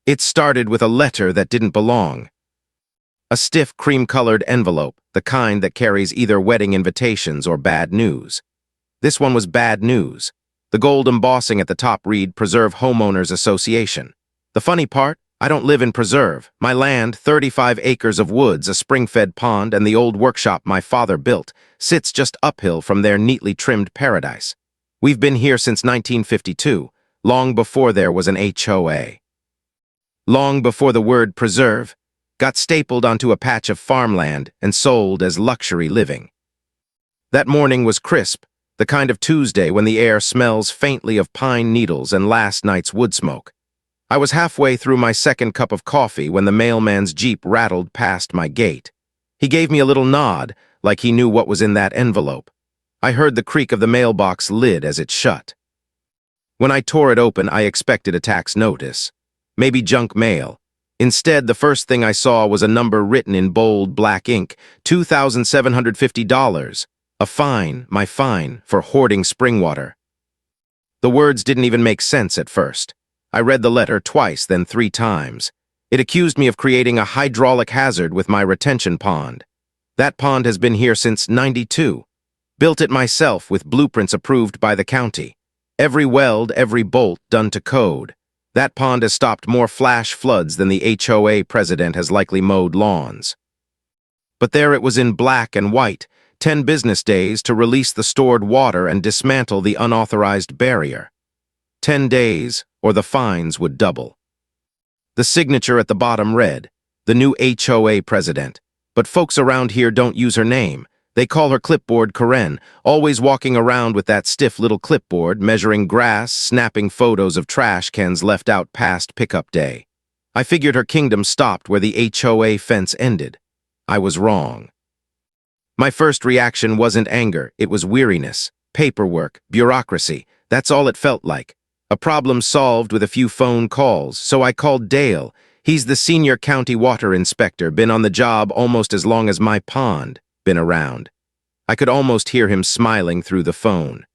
It started with a letter that didn't belong. A stiff, cream-colored envelope, the kind that carries either wedding invitations or bad news. This one was bad news. The gold embossing at the top read, Preserve Homeowners Association. The funny part? I don't live in Preserve. My land, 35 acres of woods, a spring-fed pond, and the old workshop my father built, sits just uphill from their neatly trimmed paradise. We've been here since 1952, long before there was an HOA. Long before the word preserve got stapled onto a patch of farmland and sold as luxury living. That morning was crisp, the kind of Tuesday when the air smells faintly of pine needles and last night's wood smoke. I was halfway through my second cup of coffee when the mailman's Jeep rattled past my gate. He gave me a little nod, like he knew what was in that envelope. I heard the creak of the mailbox lid as it shut. When I tore it open, I expected a tax notice. Maybe junk mail. Instead, the first thing I saw was a number written in bold black ink, $2,750. A fine, my fine, for hoarding springwater. The words didn't even make sense at first. I read the letter twice, then 3 times. It accused me of creating a hydraulic hazard with my retention pond. That pond has been here since '92. Built it myself with blueprints approved by the county. Every weld, every bolt done to code. That pond has stopped more flash floods than the HOA president has likely mowed lawns. But there it was in black and white, 10 business days to release the stored water and dismantle the unauthorized barrier. 10 days, or the fines would double. The signature at the bottom read, the new HOA president. But folks around here don't use her name. They call her Clipboard Karen, always walking around with that stiff little clipboard, measuring grass, snapping photos of trash cans left out past pickup day. I figured her kingdom stopped where the HOA fence ended. I was wrong. My first reaction wasn't anger, it was weariness, paperwork, bureaucracy. That's all it felt like. A problem solved with a few phone calls, so I called Dale. He's the senior county water inspector, been on the job almost as long as my pond been around. I could almost hear him smiling through the phone.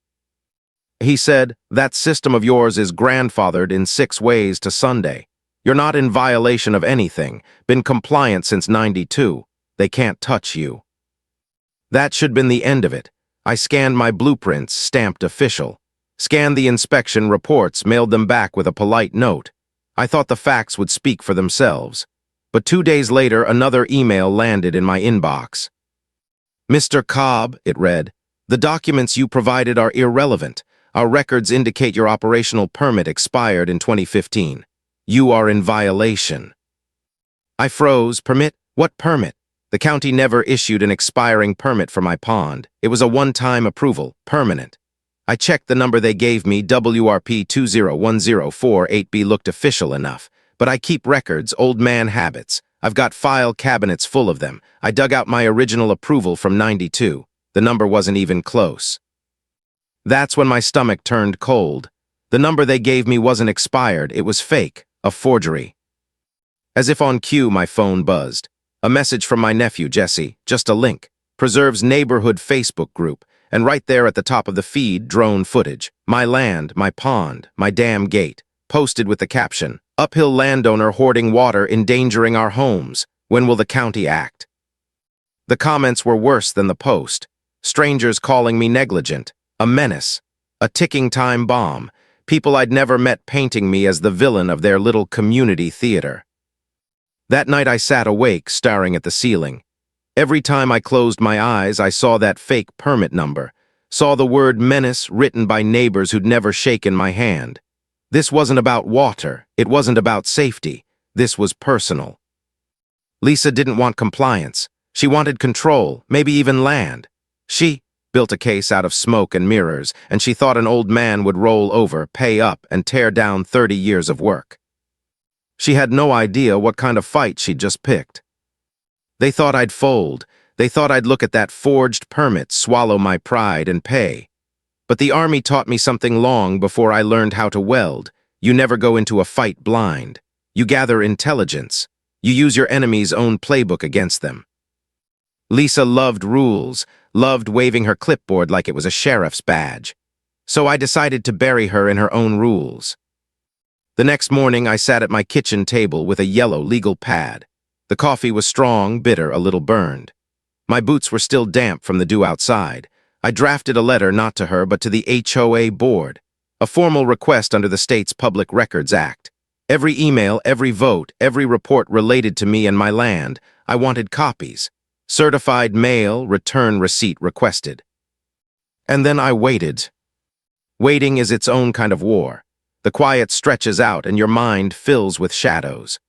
He said, that system of yours is grandfathered in 6 ways to Sunday. You're not in violation of anything, been compliant since '92. They can't touch you. That should been the end of it. I scanned my blueprints, stamped official. Scanned the inspection reports, mailed them back with a polite note. I thought the facts would speak for themselves. But 2 days later, another email landed in my inbox. Mr. Cobb, it read, the documents you provided are irrelevant. Our records indicate your operational permit expired in 2015. You are in violation. I froze. Permit? What permit? The county never issued an expiring permit for my pond. It was a one-time approval, permanent. I checked the number they gave me, WRP 201048B looked official enough. But I keep records, old man habits. I've got file cabinets full of them. I dug out my original approval from '92. The number wasn't even close. That's when my stomach turned cold. The number they gave me wasn't expired, it was fake, a forgery. As if on cue, my phone buzzed. A message from my nephew, Jesse, just a link. Preserve's neighborhood Facebook group. And right there at the top of the feed, drone footage. My land, my pond, my damn gate. Posted with the caption, uphill landowner hoarding water endangering our homes. When will the county act? The comments were worse than the post. Strangers calling me negligent, a menace, a ticking time bomb. People I'd never met painting me as the villain of their little community theater. That night I sat awake, staring at the ceiling. Every time I closed my eyes, I saw that fake permit number, saw the word menace written by neighbors who'd never shaken my hand. This wasn't about water, it wasn't about safety, this was personal. Lisa didn't want compliance. She wanted control, maybe even land. She built a case out of smoke and mirrors, and she thought an old man would roll over, pay up, and tear down 30 years of work. She had no idea what kind of fight she'd just picked. They thought I'd fold. They thought I'd look at that forged permit, swallow my pride, and pay. But the Army taught me something long before I learned how to weld. You never go into a fight blind. You gather intelligence. You use your enemy's own playbook against them. Lisa loved rules, loved waving her clipboard like it was a sheriff's badge. So I decided to bury her in her own rules. The next morning, I sat at my kitchen table with a yellow legal pad. The coffee was strong, bitter, a little burned. My boots were still damp from the dew outside. I drafted a letter not to her but to the HOA board, a formal request under the state's Public Records Act. Every email, every vote, every report related to me and my land, I wanted copies. Certified mail, return receipt requested. And then I waited. Waiting is its own kind of war. The quiet stretches out and your mind fills with shadows.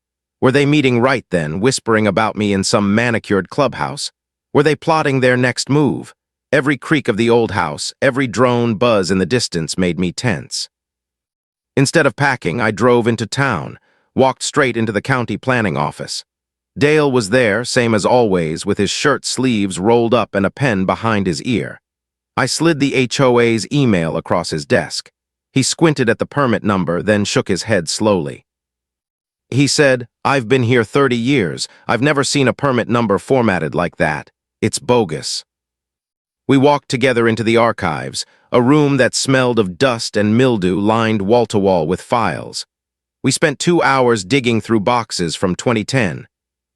Were they meeting right then, whispering about me in some manicured clubhouse? Were they plotting their next move? Every creak of the old house, every drone buzz in the distance made me tense. Instead of packing, I drove into town, walked straight into the county planning office. Dale was there, same as always, with his shirt sleeves rolled up and a pen behind his ear. I slid the HOA's email across his desk. He squinted at the permit number, then shook his head slowly. He said, "I've been here 30 years. I've never seen a permit number formatted like that. It's bogus." We walked together into the archives, a room that smelled of dust and mildew lined wall-to-wall with files. We spent 2 hours digging through boxes from 2010.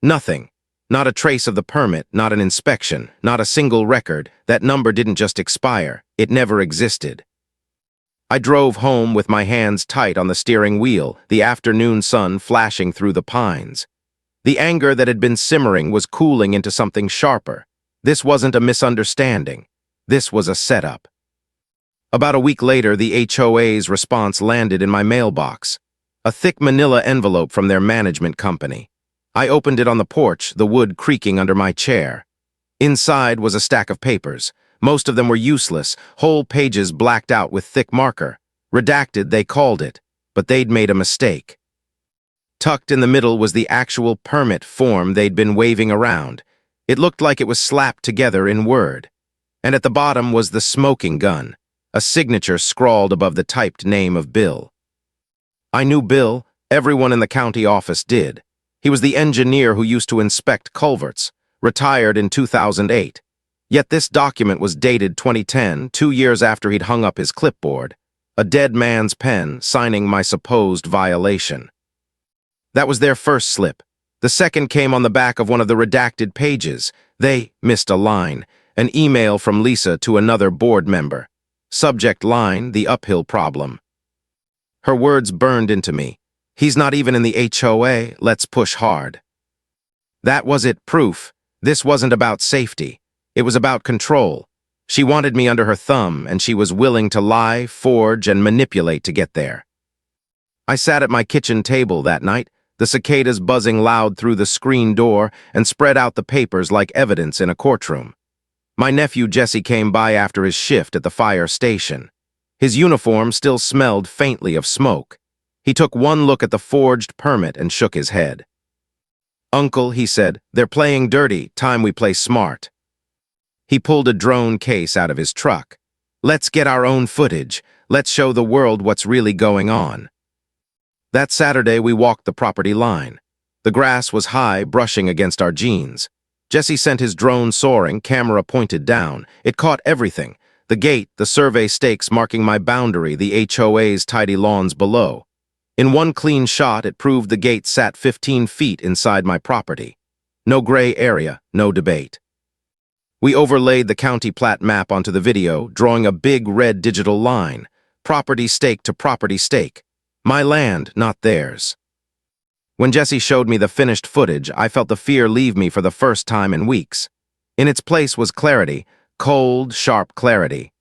Nothing. Not a trace of the permit, not an inspection, not a single record. That number didn't just expire. It never existed. I drove home with my hands tight on the steering wheel, the afternoon sun flashing through the pines. The anger that had been simmering was cooling into something sharper. This wasn't a misunderstanding. This was a setup. About a week later, the HOA's response landed in my mailbox. A thick manila envelope from their management company. I opened it on the porch, the wood creaking under my chair. Inside was a stack of papers. Most of them were useless, whole pages blacked out with thick marker. Redacted, they called it, but they'd made a mistake. Tucked in the middle was the actual permit form they'd been waving around. It looked like it was slapped together in Word. And at the bottom was the smoking gun, a signature scrawled above the typed name of Bill. I knew Bill. Everyone in the county office did. He was the engineer who used to inspect culverts, retired in 2008. Yet this document was dated 2010, 2 years after he'd hung up his clipboard, a dead man's pen signing my supposed violation. That was their first slip. The second came on the back of one of the redacted pages. They missed a line, an email from Lisa to another board member. Subject line, the uphill problem. Her words burned into me. He's not even in the HOA, let's push hard. That was it, proof. This wasn't about safety. It was about control. She wanted me under her thumb, and she was willing to lie, forge, and manipulate to get there. I sat at my kitchen table that night, the cicadas buzzing loud through the screen door, and spread out the papers like evidence in a courtroom. My nephew Jesse came by after his shift at the fire station. His uniform still smelled faintly of smoke. He took one look at the forged permit and shook his head. "Uncle," he said, "they're playing dirty, time we play smart." He pulled a drone case out of his truck. "Let's get our own footage. Let's show the world what's really going on." That Saturday, we walked the property line. The grass was high, brushing against our jeans. Jesse sent his drone soaring, camera pointed down. It caught everything. The gate, the survey stakes marking my boundary, the HOA's tidy lawns below. In one clean shot, it proved the gate sat 15 feet inside my property. No gray area, no debate. We overlaid the county plat map onto the video, drawing a big red digital line. Property stake to property stake. My land, not theirs. When Jesse showed me the finished footage, I felt the fear leave me for the first time in weeks. In its place was clarity, cold, sharp clarity.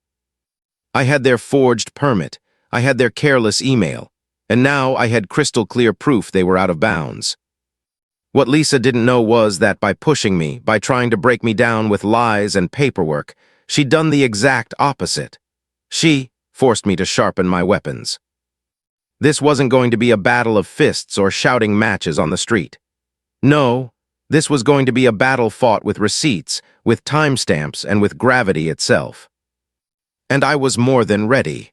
I had their forged permit. I had their careless email. And now I had crystal clear proof they were out of bounds. What Lisa didn't know was that by pushing me, by trying to break me down with lies and paperwork, she'd done the exact opposite. She forced me to sharpen my weapons. This wasn't going to be a battle of fists or shouting matches on the street. No, this was going to be a battle fought with receipts, with timestamps, and with gravity itself. And I was more than ready.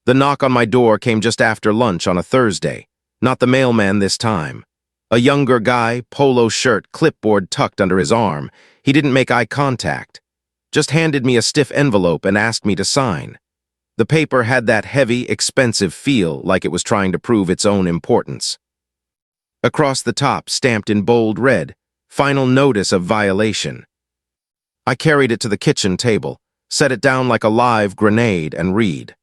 The knock on my door came just after lunch on a Thursday. Not the mailman this time. A younger guy, polo shirt, clipboard tucked under his arm. He didn't make eye contact. Just handed me a stiff envelope and asked me to sign. The paper had that heavy, expensive feel, like it was trying to prove its own importance. Across the top, stamped in bold red, "Final notice of violation." I carried it to the kitchen table, set it down like a live grenade, and read.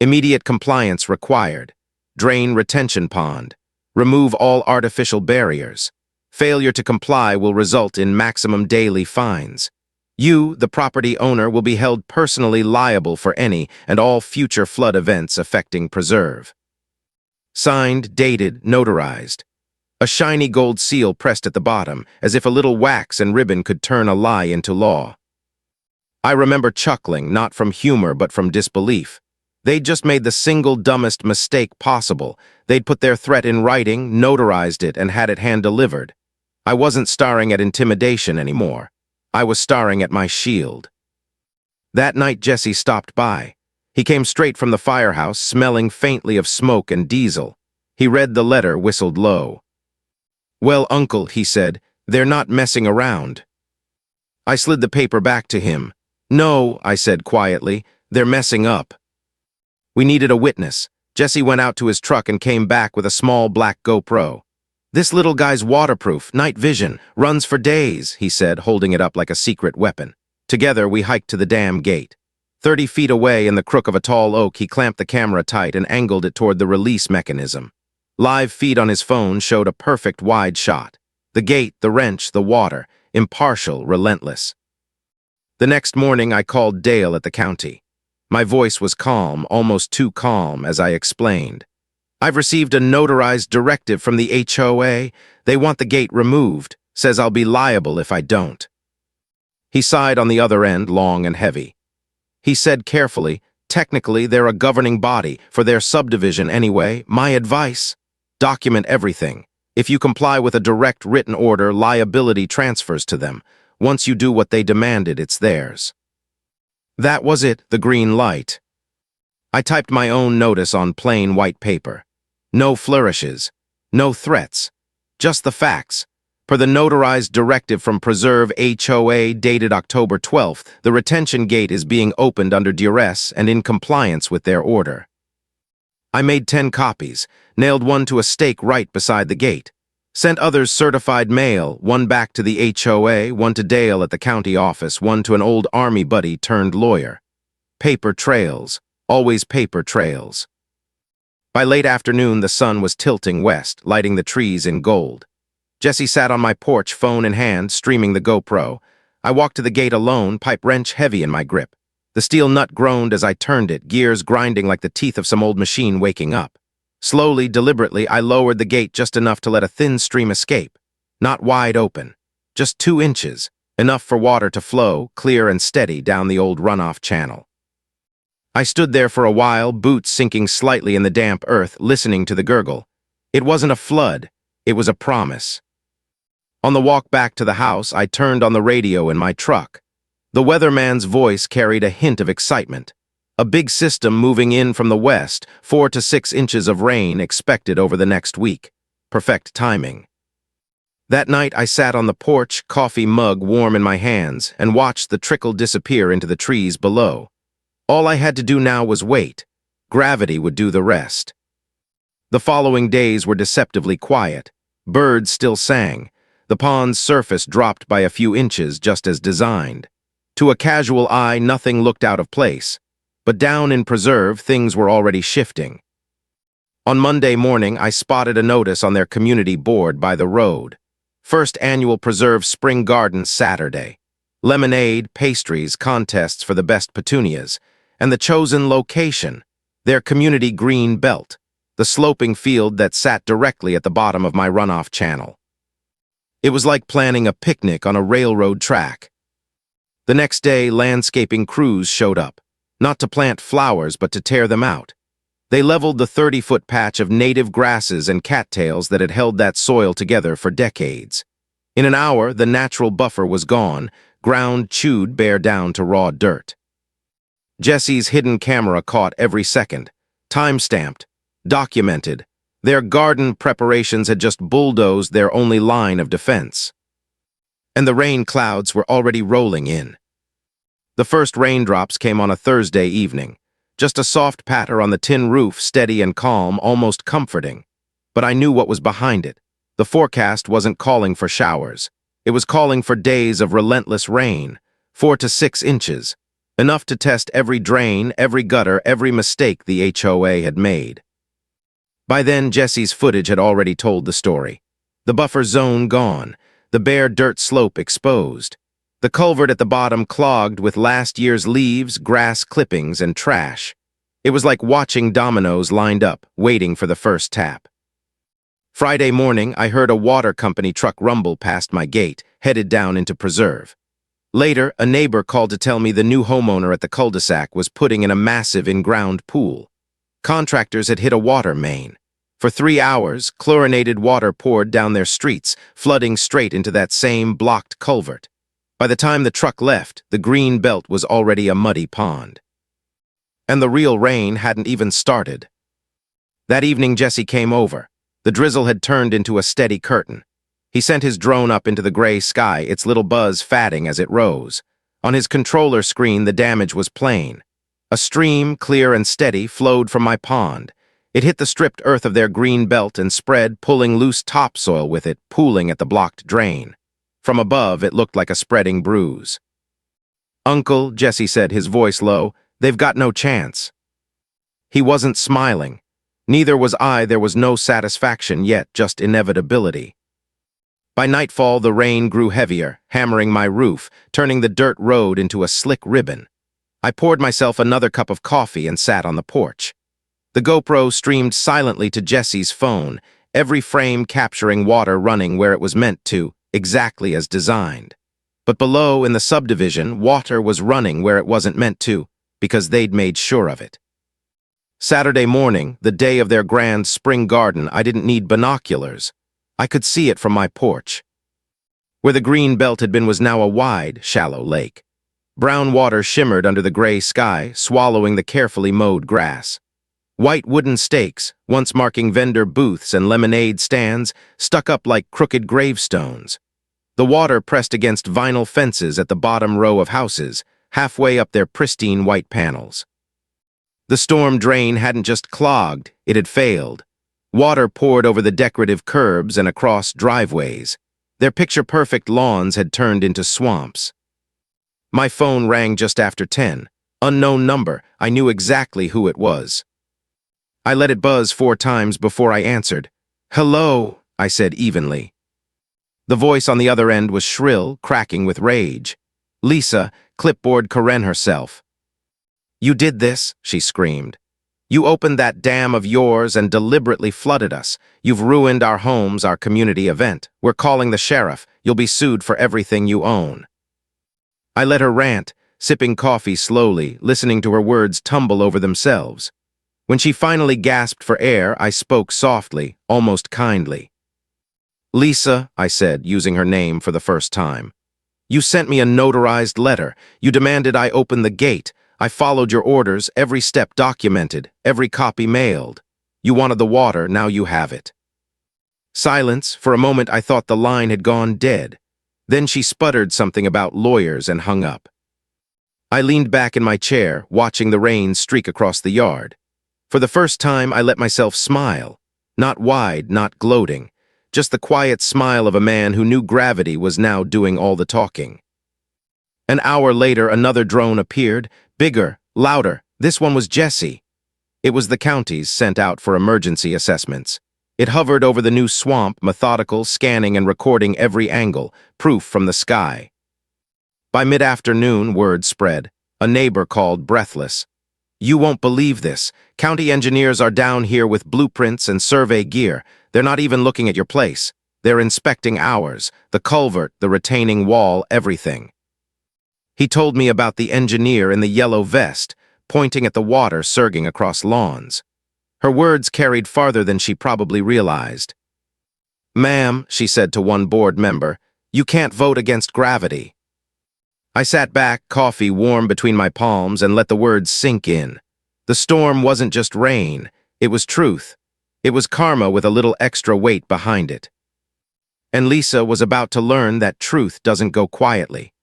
Immediate compliance required. Drain retention pond. Remove all artificial barriers. Failure to comply will result in maximum daily fines. You, the property owner, will be held personally liable for any and all future flood events affecting preserve. Signed, dated, notarized. A shiny gold seal pressed at the bottom, as if a little wax and ribbon could turn a lie into law. I remember chuckling, not from humor but from disbelief. They'd just made the single dumbest mistake possible. They'd put their threat in writing, notarized it, and had it hand-delivered. I wasn't starring at intimidation anymore. I was starring at my shield. That night Jesse stopped by. He came straight from the firehouse, smelling faintly of smoke and diesel. He read the letter, whistled low. "Well, Uncle," he said, "they're not messing around." I slid the paper back to him. "No," I said quietly, "they're messing up." We needed a witness. Jesse went out to his truck and came back with a small black GoPro. "This little guy's waterproof, night vision, runs for days," he said, holding it up like a secret weapon. Together, we hiked to the dam gate. 30 feet away in the crook of a tall oak, he clamped the camera tight and angled it toward the release mechanism. Live feed on his phone showed a perfect wide shot. The gate, the wrench, the water, impartial, relentless. The next morning, I called Dale at the county. My voice was calm, almost too calm, as I explained. "I've received a notarized directive from the HOA. They want the gate removed. Says I'll be liable if I don't." He sighed on the other end, long and heavy. He said carefully, "Technically, they're a governing body, for their subdivision anyway. My advice? Document everything. If you comply with a direct written order, liability transfers to them. Once you do what they demanded, it's theirs." That was it, the green light. I typed my own notice on plain white paper. No flourishes, no threats, just the facts. Per the notarized directive from Preserve HOA dated October 12th, the retention gate is being opened under duress and in compliance with their order. I made 10 copies, nailed one to a stake right beside the gate, sent others certified mail, one back to the HOA, one to Dale at the county office, one to an old army buddy turned lawyer. Paper trails, always paper trails. By late afternoon, the sun was tilting west, lighting the trees in gold. Jesse sat on my porch, phone in hand, streaming the GoPro. I walked to the gate alone, pipe wrench heavy in my grip. The steel nut groaned as I turned it, gears grinding like the teeth of some old machine waking up. Slowly, deliberately, I lowered the gate just enough to let a thin stream escape. Not wide open, just 2 inches, enough for water to flow, clear and steady, down the old runoff channel. I stood there for a while, boots sinking slightly in the damp earth, listening to the gurgle. It wasn't a flood, it was a promise. On the walk back to the house, I turned on the radio in my truck. The weatherman's voice carried a hint of excitement. A big system moving in from the west, 4 to 6 inches of rain expected over the next week. Perfect timing. That night I sat on the porch, coffee mug warm in my hands, and watched the trickle disappear into the trees below. All I had to do now was wait. Gravity would do the rest. The following days were deceptively quiet. Birds still sang. The pond's surface dropped by a few inches just as designed. To a casual eye, nothing looked out of place. But down in Preserve, things were already shifting. On Monday morning, I spotted a notice on their community board by the road. First annual Preserve Spring Garden Saturday. Lemonade, pastries, contests for the best petunias. And the chosen location, their community green belt, the sloping field that sat directly at the bottom of my runoff channel. It was like planning a picnic on a railroad track. The next day, landscaping crews showed up, not to plant flowers but to tear them out. They leveled the 30-foot patch of native grasses and cattails that had held that soil together for decades. In an hour, the natural buffer was gone, ground chewed bare down to raw dirt. Jesse's hidden camera caught every second, time-stamped, documented. Their garden preparations had just bulldozed their only line of defense. And the rain clouds were already rolling in. The first raindrops came on a Thursday evening. Just a soft patter on the tin roof, steady and calm, almost comforting. But I knew what was behind it. The forecast wasn't calling for showers. It was calling for days of relentless rain, 4 to 6 inches, enough to test every drain, every gutter, every mistake the HOA had made. By then, Jesse's footage had already told the story. The buffer zone gone, the bare dirt slope exposed, the culvert at the bottom clogged with last year's leaves, grass clippings, and trash. It was like watching dominoes lined up, waiting for the first tap. Friday morning, I heard a water company truck rumble past my gate, headed down into Preserve. Later, a neighbor called to tell me the new homeowner at the cul-de-sac was putting in a massive in-ground pool. Contractors had hit a water main. For 3 hours, chlorinated water poured down their streets, flooding straight into that same blocked culvert. By the time the truck left, the green belt was already a muddy pond. And the real rain hadn't even started. That evening, Jesse came over. The drizzle had turned into a steady curtain. He sent his drone up into the gray sky, its little buzz fatting as it rose. On his controller screen, the damage was plain. A stream, clear and steady, flowed from my pond. It hit the stripped earth of their green belt and spread, pulling loose topsoil with it, pooling at the blocked drain. From above, it looked like a spreading bruise. "Uncle," Jesse said, his voice low, "they've got no chance." He wasn't smiling. Neither was I. There was no satisfaction yet, just inevitability. By nightfall, the rain grew heavier, hammering my roof, turning the dirt road into a slick ribbon. I poured myself another cup of coffee and sat on the porch. The GoPro streamed silently to Jesse's phone, every frame capturing water running where it was meant to, exactly as designed. But below, in the subdivision, water was running where it wasn't meant to, because they'd made sure of it. Saturday morning, the day of their grand spring garden, I didn't need binoculars. I could see it from my porch. Where the green belt had been was now a wide, shallow lake. Brown water shimmered under the gray sky, swallowing the carefully mowed grass. White wooden stakes, once marking vendor booths and lemonade stands, stuck up like crooked gravestones. The water pressed against vinyl fences at the bottom row of houses, halfway up their pristine white panels. The storm drain hadn't just clogged, it had failed. Water poured over the decorative curbs and across driveways. Their picture-perfect lawns had turned into swamps. My phone rang just after 10. Unknown number. I knew exactly who it was. I let it buzz 4 times before I answered. "Hello," I said evenly. The voice on the other end was shrill, cracking with rage. Lisa, clipboard Karen herself. "You did this," she screamed. "You opened that dam of yours and deliberately flooded us. You've ruined our homes, our community event. We're calling the sheriff. You'll be sued for everything you own." I let her rant, sipping coffee slowly, listening to her words tumble over themselves. When she finally gasped for air, I spoke softly, almost kindly. "Lisa," I said, using her name for the first time. "You sent me a notarized letter. You demanded I open the gate. I followed your orders, every step documented, every copy mailed. You wanted the water, now you have it." Silence. For a moment I thought the line had gone dead. Then she sputtered something about lawyers and hung up. I leaned back in my chair, watching the rain streak across the yard. For the first time, I let myself smile. Not wide, not gloating. Just the quiet smile of a man who knew gravity was now doing all the talking. An hour later, another drone appeared, bigger, louder. This one was Jesse. It was the county's, sent out for emergency assessments. It hovered over the new swamp, methodical, scanning and recording every angle, proof from the sky. By mid-afternoon, word spread. A neighbor called, breathless. "You won't believe this. County engineers are down here with blueprints and survey gear. They're not even looking at your place. They're inspecting ours, the culvert, the retaining wall, everything." He told me about the engineer in the yellow vest, pointing at the water surging across lawns. Her words carried farther than she probably realized. "Ma'am," she said to one board member, "you can't vote against gravity." I sat back, coffee warm between my palms, and let the words sink in. The storm wasn't just rain, it was truth. It was karma with a little extra weight behind it. And Lisa was about to learn that truth doesn't go quietly.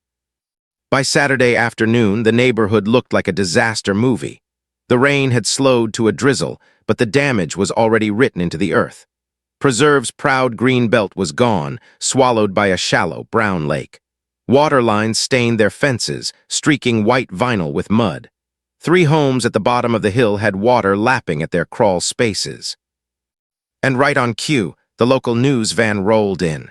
By Saturday afternoon, the neighborhood looked like a disaster movie. The rain had slowed to a drizzle, but the damage was already written into the earth. Preserve's proud green belt was gone, swallowed by a shallow brown lake. Water lines stained their fences, streaking white vinyl with mud. 3 homes at the bottom of the hill had water lapping at their crawl spaces. And right on cue, the local news van rolled in.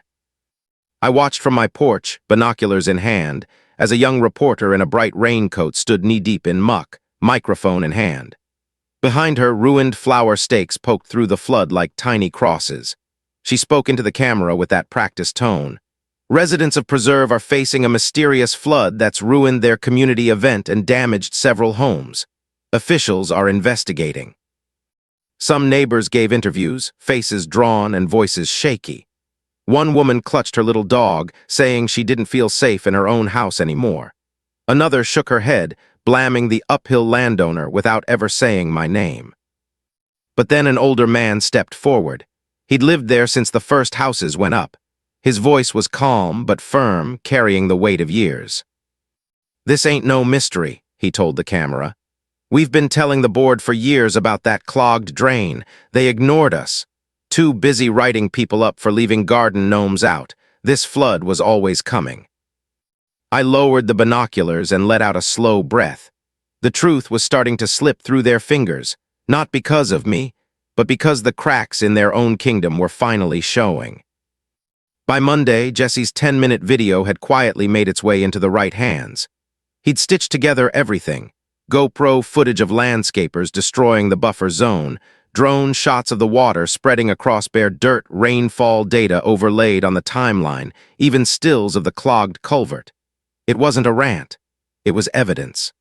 I watched from my porch, binoculars in hand, as a young reporter in a bright raincoat stood knee-deep in muck, microphone in hand. Behind her, ruined flower stakes poked through the flood like tiny crosses. She spoke into the camera with that practiced tone. Residents of Preserve are facing a mysterious flood that's ruined their community event and damaged several homes. Officials are investigating. Some neighbors gave interviews, faces drawn and voices shaky. One woman clutched her little dog, saying she didn't feel safe in her own house anymore. Another shook her head, blaming the uphill landowner without ever saying my name. But then an older man stepped forward. He'd lived there since the first houses went up. His voice was calm but firm, carrying the weight of years. "This ain't no mystery," he told the camera. "We've been telling the board for years about that clogged drain. They ignored us. Too busy writing people up for leaving garden gnomes out. This flood was always coming." I lowered the binoculars and let out a slow breath. The truth was starting to slip through their fingers, not because of me, but because the cracks in their own kingdom were finally showing. By Monday, Jesse's 10-minute video had quietly made its way into the right hands. He'd stitched together everything: GoPro footage of landscapers destroying the buffer zone, drone shots of the water spreading across bare dirt, rainfall data overlaid on the timeline, even stills of the clogged culvert. It wasn't a rant. It was evidence.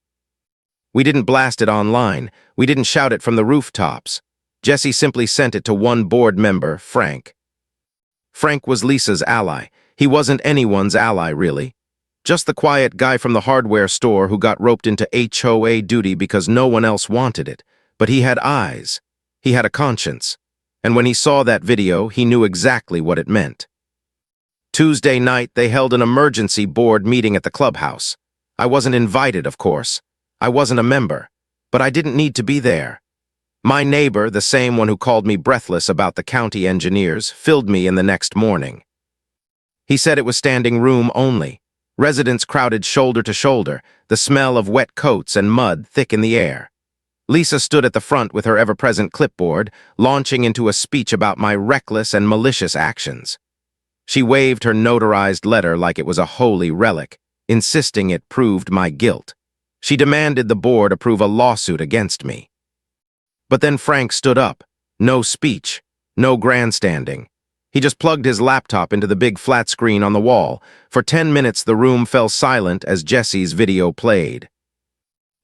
We didn't blast it online. We didn't shout it from the rooftops. Jesse simply sent it to one board member, Frank. Frank was Lisa's ally. He wasn't anyone's ally, really. Just the quiet guy from the hardware store who got roped into HOA duty because no one else wanted it. But he had eyes. He had a conscience. And when he saw that video, he knew exactly what it meant. Tuesday night, they held an emergency board meeting at the clubhouse. I wasn't invited, of course. I wasn't a member. But I didn't need to be there. My neighbor, the same one who called me breathless about the county engineers, filled me in the next morning. He said it was standing room only. Residents crowded shoulder to shoulder, the smell of wet coats and mud thick in the air. Lisa stood at the front with her ever-present clipboard, launching into a speech about my reckless and malicious actions. She waved her notarized letter like it was a holy relic, insisting it proved my guilt. She demanded the board approve a lawsuit against me. But then Frank stood up. No speech, no grandstanding. He just plugged his laptop into the big flat screen on the wall. For 10 minutes, the room fell silent as Jesse's video played.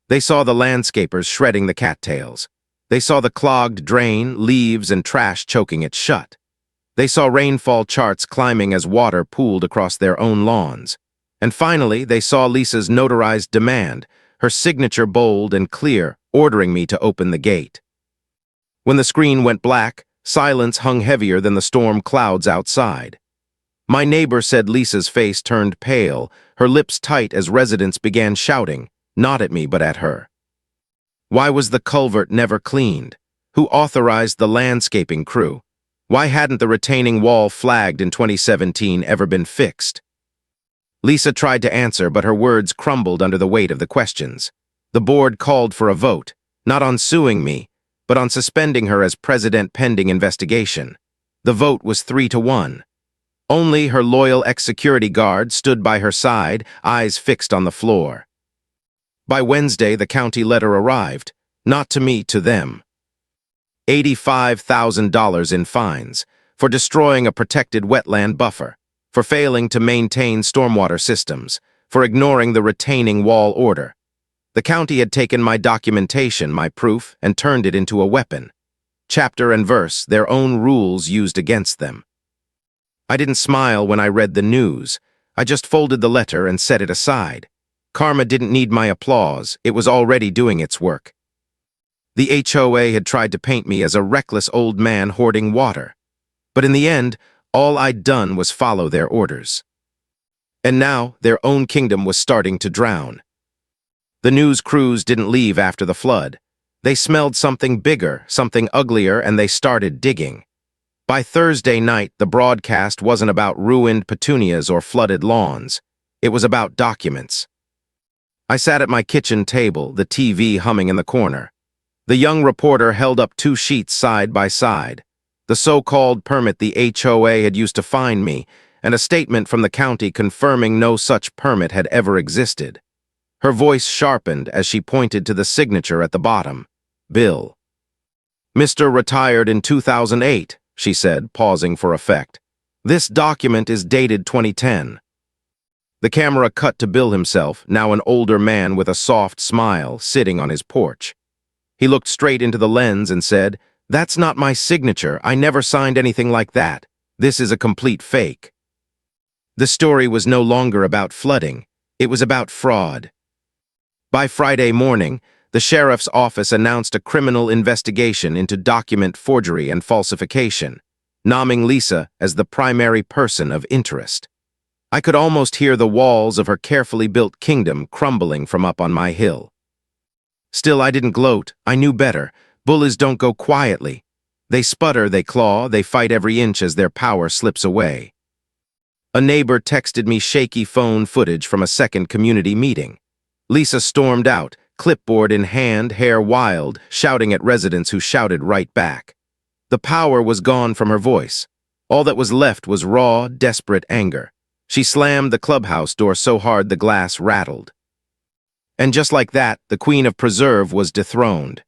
They saw the landscapers shredding the cattails. They saw the clogged drain, leaves and trash choking it shut. They saw rainfall charts climbing as water pooled across their own lawns. And finally, they saw Lisa's notarized demand, her signature bold and clear, ordering me to open the gate. When the screen went black, silence hung heavier than the storm clouds outside. My neighbor said Lisa's face turned pale, her lips tight as residents began shouting, not at me but at her. Why was the culvert never cleaned? Who authorized the landscaping crew? Why hadn't the retaining wall flagged in 2017 ever been fixed? Lisa tried to answer, but her words crumbled under the weight of the questions. The board called for a vote, not on suing me, but on suspending her as president pending investigation. The vote was 3-1. Only her loyal ex-security guard stood by her side, eyes fixed on the floor. By Wednesday, the county letter arrived, not to me, to them. $85,000 in fines for destroying a protected wetland buffer, for failing to maintain stormwater systems, for ignoring the retaining wall order. The county had taken my documentation, my proof, and turned it into a weapon. Chapter and verse, their own rules used against them. I didn't smile when I read the news. I just folded the letter and set it aside. Karma didn't need my applause. It was already doing its work. The HOA had tried to paint me as a reckless old man hoarding water. But in the end, all I'd done was follow their orders. And now, their own kingdom was starting to drown. The news crews didn't leave after the flood. They smelled something bigger, something uglier, and they started digging. By Thursday night, the broadcast wasn't about ruined petunias or flooded lawns. It was about documents. I sat at my kitchen table, the TV humming in the corner. The young reporter held up two sheets side by side. The so-called permit the HOA had used to fine me, and a statement from the county confirming no such permit had ever existed. Her voice sharpened as she pointed to the signature at the bottom. Bill. Mr. Retired in 2008, she said, pausing for effect. This document is dated 2010. The camera cut to Bill himself, now an older man with a soft smile, sitting on his porch. He looked straight into the lens and said, "That's not my signature. I never signed anything like that. This is a complete fake." The story was no longer about flooding. It was about fraud. By Friday morning, the sheriff's office announced a criminal investigation into document forgery and falsification, naming Lisa as the primary person of interest. I could almost hear the walls of her carefully built kingdom crumbling from up on my hill. Still, I didn't gloat. I knew better. Bullies don't go quietly. They sputter, they claw, they fight every inch as their power slips away. A neighbor texted me shaky phone footage from a second community meeting. Lisa stormed out, clipboard in hand, hair wild, shouting at residents who shouted right back. The power was gone from her voice. All that was left was raw, desperate anger. She slammed the clubhouse door so hard the glass rattled. And just like that, the Queen of Preserve was dethroned.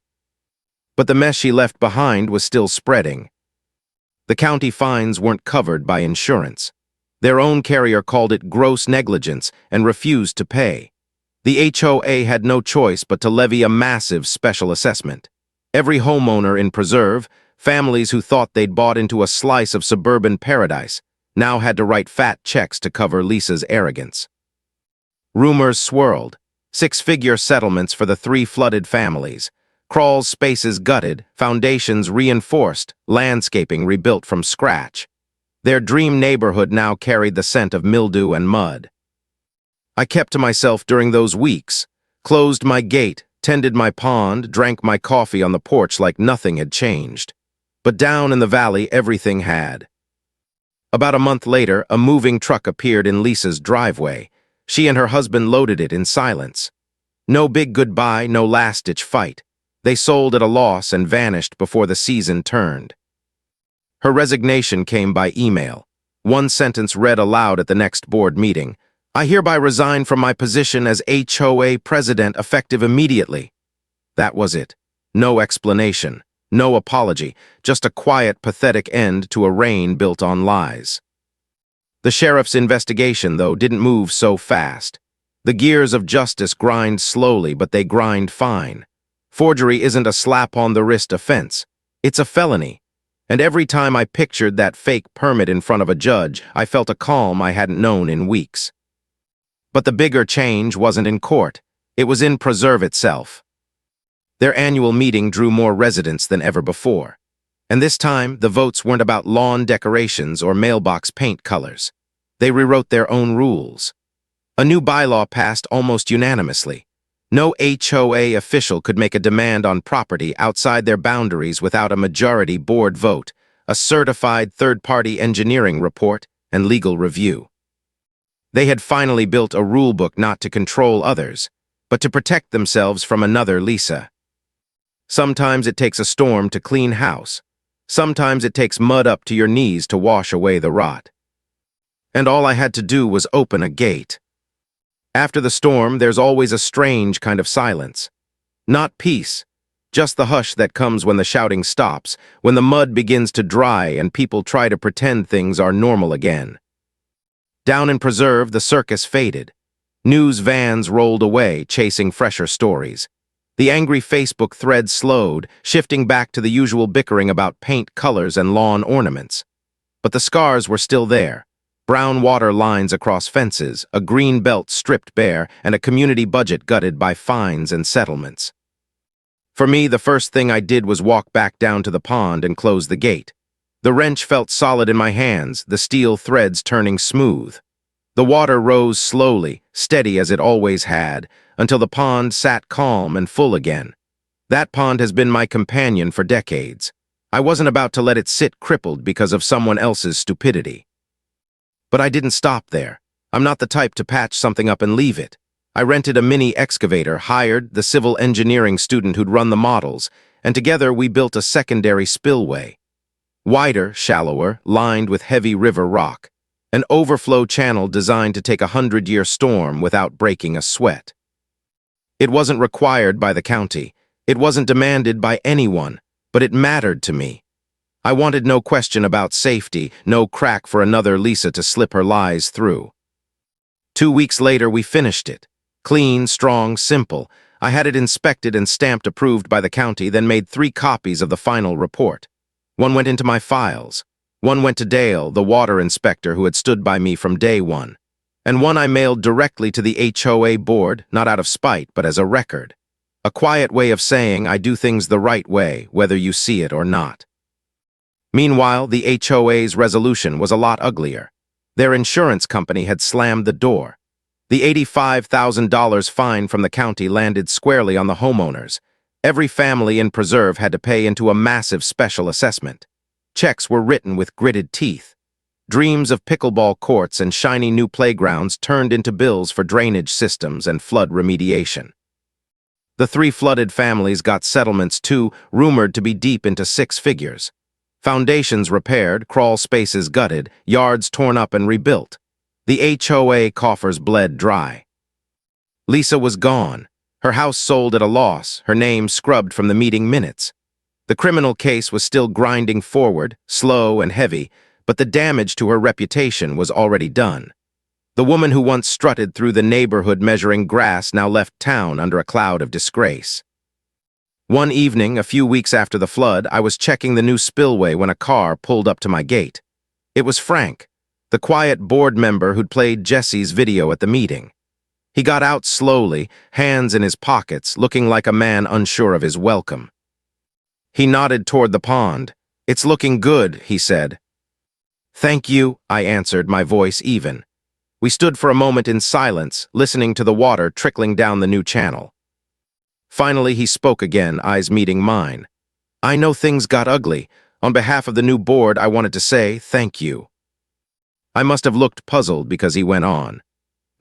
But the mess she left behind was still spreading. The county fines weren't covered by insurance. Their own carrier called it gross negligence and refused to pay. The HOA had no choice but to levy a massive special assessment. Every homeowner in Preserve, families who thought they'd bought into a slice of suburban paradise, now had to write fat checks to cover Lisa's arrogance. Rumors swirled. Six-figure settlements for the 3 flooded families. Crawl spaces gutted, foundations reinforced, landscaping rebuilt from scratch. Their dream neighborhood now carried the scent of mildew and mud. I kept to myself during those weeks, closed my gate, tended my pond, drank my coffee on the porch like nothing had changed. But down in the valley, everything had. About a month later, a moving truck appeared in Lisa's driveway. She and her husband loaded it in silence. No big goodbye, no last-ditch fight. They sold at a loss and vanished before the season turned. Her resignation came by email. One sentence read aloud at the next board meeting. "I hereby resign from my position as HOA president effective immediately." That was it. No explanation, no apology, just a quiet, pathetic end to a reign built on lies. The sheriff's investigation, though, didn't move so fast. The gears of justice grind slowly, but they grind fine. Forgery isn't a slap-on-the-wrist offense. It's a felony. And every time I pictured that fake permit in front of a judge, I felt a calm I hadn't known in weeks. But the bigger change wasn't in court. It was in Preserve itself. Their annual meeting drew more residents than ever before. And this time, the votes weren't about lawn decorations or mailbox paint colors. They rewrote their own rules. A new bylaw passed almost unanimously. No HOA official could make a demand on property outside their boundaries without a majority board vote, a certified third-party engineering report, and legal review. They had finally built a rulebook not to control others, but to protect themselves from another Lisa. Sometimes it takes a storm to clean house. Sometimes it takes mud up to your knees to wash away the rot. And all I had to do was open a gate. After the storm, there's always a strange kind of silence. Not peace, just the hush that comes when the shouting stops, when the mud begins to dry and people try to pretend things are normal again. Down in Preserve, the circus faded. News vans rolled away, chasing fresher stories. The angry Facebook thread slowed, shifting back to the usual bickering about paint colors and lawn ornaments. But the scars were still there. Brown water lines across fences, a green belt stripped bare, and a community budget gutted by fines and settlements. For me, the first thing I did was walk back down to the pond and close the gate. The wrench felt solid in my hands, the steel threads turning smooth. The water rose slowly, steady as it always had, until the pond sat calm and full again. That pond has been my companion for decades. I wasn't about to let it sit crippled because of someone else's stupidity. But I didn't stop there. I'm not the type to patch something up and leave it. I rented a mini excavator, hired the civil engineering student who'd run the models, and together we built a secondary spillway. Wider, shallower, lined with heavy river rock. An overflow channel designed to take a 100-year storm without breaking a sweat. It wasn't required by the county. It wasn't demanded by anyone, but it mattered to me. I wanted no question about safety, no crack for another Lisa to slip her lies through. 2 weeks later, we finished it. Clean, strong, simple. I had it inspected and stamped approved by the county, then made 3 copies of the final report. One went into my files. One went to Dale, the water inspector who had stood by me from day one. And one I mailed directly to the HOA board, not out of spite, but as a record. A quiet way of saying I do things the right way, whether you see it or not. Meanwhile, the HOA's resolution was a lot uglier. Their insurance company had slammed the door. The $85,000 fine from the county landed squarely on the homeowners. Every family in Preserve had to pay into a massive special assessment. Checks were written with gritted teeth. Dreams of pickleball courts and shiny new playgrounds turned into bills for drainage systems and flood remediation. The 3 flooded families got settlements too, rumored to be deep into 6 figures. Foundations repaired, crawl spaces gutted, yards torn up and rebuilt. The HOA coffers bled dry. Lisa was gone. Her house sold at a loss, her name scrubbed from the meeting minutes. The criminal case was still grinding forward, slow and heavy, but the damage to her reputation was already done. The woman who once strutted through the neighborhood measuring grass now left town under a cloud of disgrace. One evening, a few weeks after the flood, I was checking the new spillway when a car pulled up to my gate. It was Frank, the quiet board member who'd played Jesse's video at the meeting. He got out slowly, hands in his pockets, looking like a man unsure of his welcome. He nodded toward the pond. "It's looking good," he said. "Thank you," I answered, my voice even. We stood for a moment in silence, listening to the water trickling down the new channel. Finally, he spoke again, eyes meeting mine. "I know things got ugly. On behalf of the new board, I wanted to say thank you." I must have looked puzzled because he went on.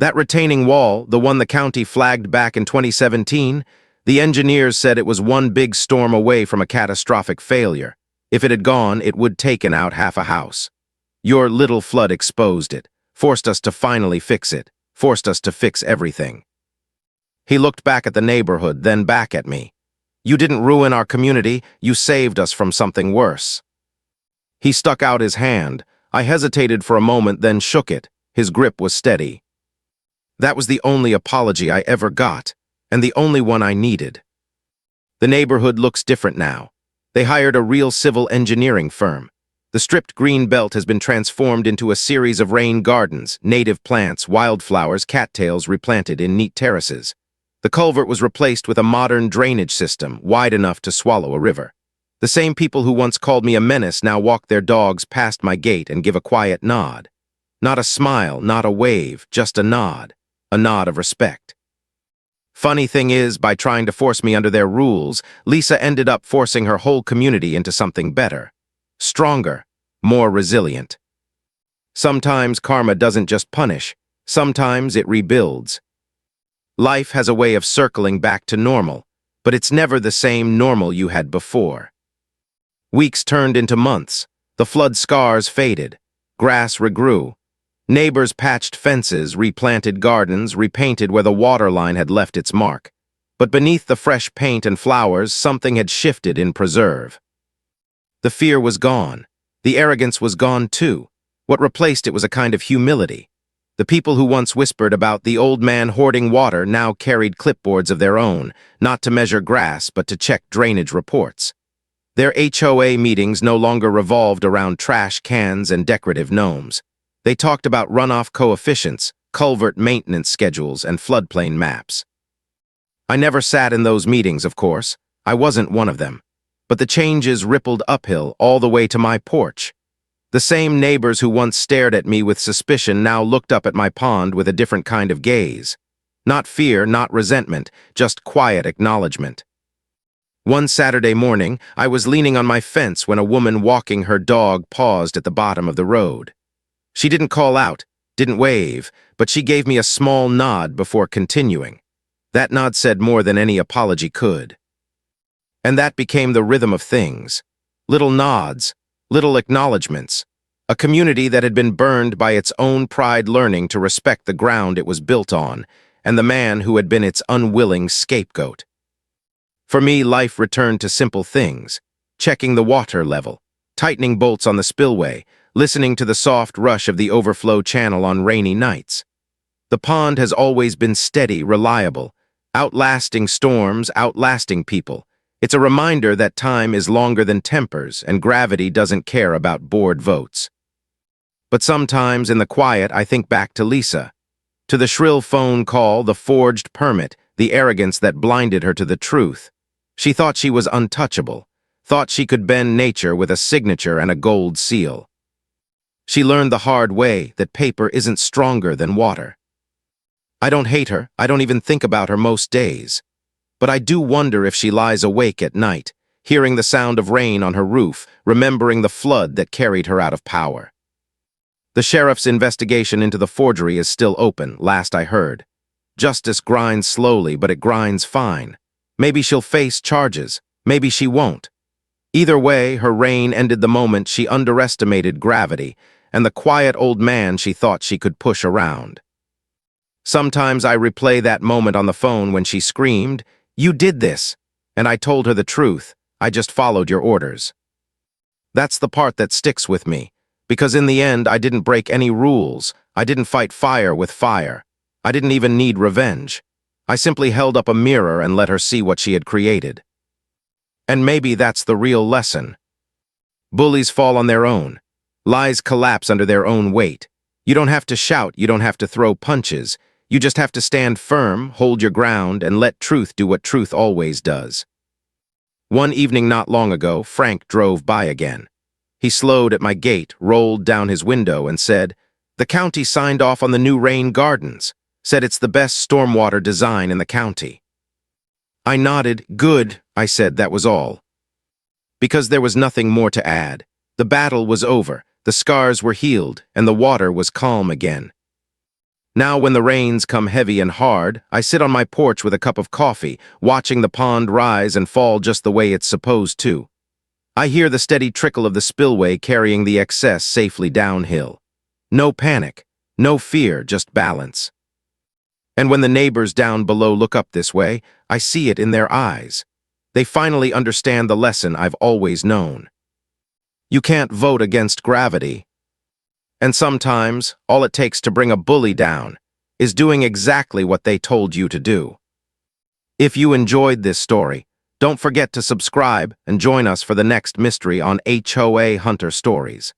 "That retaining wall, the one the county flagged back in 2017, the engineers said it was one big storm away from a catastrophic failure. If it had gone, it would taken out half a house. Your little flood exposed it, forced us to finally fix it, forced us to fix everything." He looked back at the neighborhood, then back at me. "You didn't ruin our community, you saved us from something worse." He stuck out his hand. I hesitated for a moment, then shook it. His grip was steady. That was the only apology I ever got, and the only one I needed. The neighborhood looks different now. They hired a real civil engineering firm. The stripped green belt has been transformed into a series of rain gardens, native plants, wildflowers, cattails replanted in neat terraces. The culvert was replaced with a modern drainage system, wide enough to swallow a river. The same people who once called me a menace now walk their dogs past my gate and give a quiet nod. Not a smile, not a wave, just a nod of respect. Funny thing is, by trying to force me under their rules, Lisa ended up forcing her whole community into something better. Stronger, more resilient. Sometimes karma doesn't just punish, sometimes it rebuilds. Life has a way of circling back to normal, but it's never the same normal you had before. Weeks turned into months. The flood scars faded. Grass regrew. Neighbors patched fences, replanted gardens, repainted where the water line had left its mark. But beneath the fresh paint and flowers, something had shifted in Preserve. The fear was gone. The arrogance was gone too. What replaced it was a kind of humility. The people who once whispered about the old man hoarding water now carried clipboards of their own, not to measure grass but to check drainage reports. Their HOA meetings no longer revolved around trash cans and decorative gnomes. They talked about runoff coefficients, culvert maintenance schedules, and floodplain maps. I never sat in those meetings, of course. I wasn't one of them. But the changes rippled uphill all the way to my porch. The same neighbors who once stared at me with suspicion now looked up at my pond with a different kind of gaze. Not fear, not resentment, just quiet acknowledgement. One Saturday morning, I was leaning on my fence when a woman walking her dog paused at the bottom of the road. She didn't call out, didn't wave, but she gave me a small nod before continuing. That nod said more than any apology could. And that became the rhythm of things. Little nods, little acknowledgments. A community that had been burned by its own pride learning to respect the ground it was built on, and the man who had been its unwilling scapegoat. For me, life returned to simple things: checking the water level, tightening bolts on the spillway, listening to the soft rush of the overflow channel on rainy nights. The pond has always been steady, reliable, outlasting storms, outlasting people. It's a reminder that time is longer than tempers and gravity doesn't care about board votes. But sometimes in the quiet, I think back to Lisa, to the shrill phone call, the forged permit, the arrogance that blinded her to the truth. She thought she was untouchable, thought she could bend nature with a signature and a gold seal. She learned the hard way that paper isn't stronger than water. I don't hate her, I don't even think about her most days. But I do wonder if she lies awake at night, hearing the sound of rain on her roof, remembering the flood that carried her out of power. The sheriff's investigation into the forgery is still open, last I heard. Justice grinds slowly, but it grinds fine. Maybe she'll face charges, maybe she won't. Either way, her reign ended the moment she underestimated gravity and the quiet old man she thought she could push around. Sometimes I replay that moment on the phone when she screamed, "You did this!" And I told her the truth. I just followed your orders. That's the part that sticks with me, because in the end I didn't break any rules. I didn't fight fire with fire. I didn't even need revenge. I simply held up a mirror and let her see what she had created. And maybe that's the real lesson. Bullies fall on their own. Lies collapse under their own weight. You don't have to shout, you don't have to throw punches. You just have to stand firm, hold your ground, and let truth do what truth always does. One evening not long ago, Frank drove by again. He slowed at my gate, rolled down his window, and said, "The county signed off on the new rain gardens. Said it's the best stormwater design in the county." I nodded. "Good," I said, that was all. Because there was nothing more to add. The battle was over, the scars were healed, and the water was calm again. Now when the rains come heavy and hard, I sit on my porch with a cup of coffee, watching the pond rise and fall just the way it's supposed to. I hear the steady trickle of the spillway carrying the excess safely downhill. No panic, no fear, just balance. And when the neighbors down below look up this way, I see it in their eyes. They finally understand the lesson I've always known. You can't vote against gravity. And sometimes, all it takes to bring a bully down is doing exactly what they told you to do. If you enjoyed this story, don't forget to subscribe and join us for the next mystery on HOA Hunter Stories.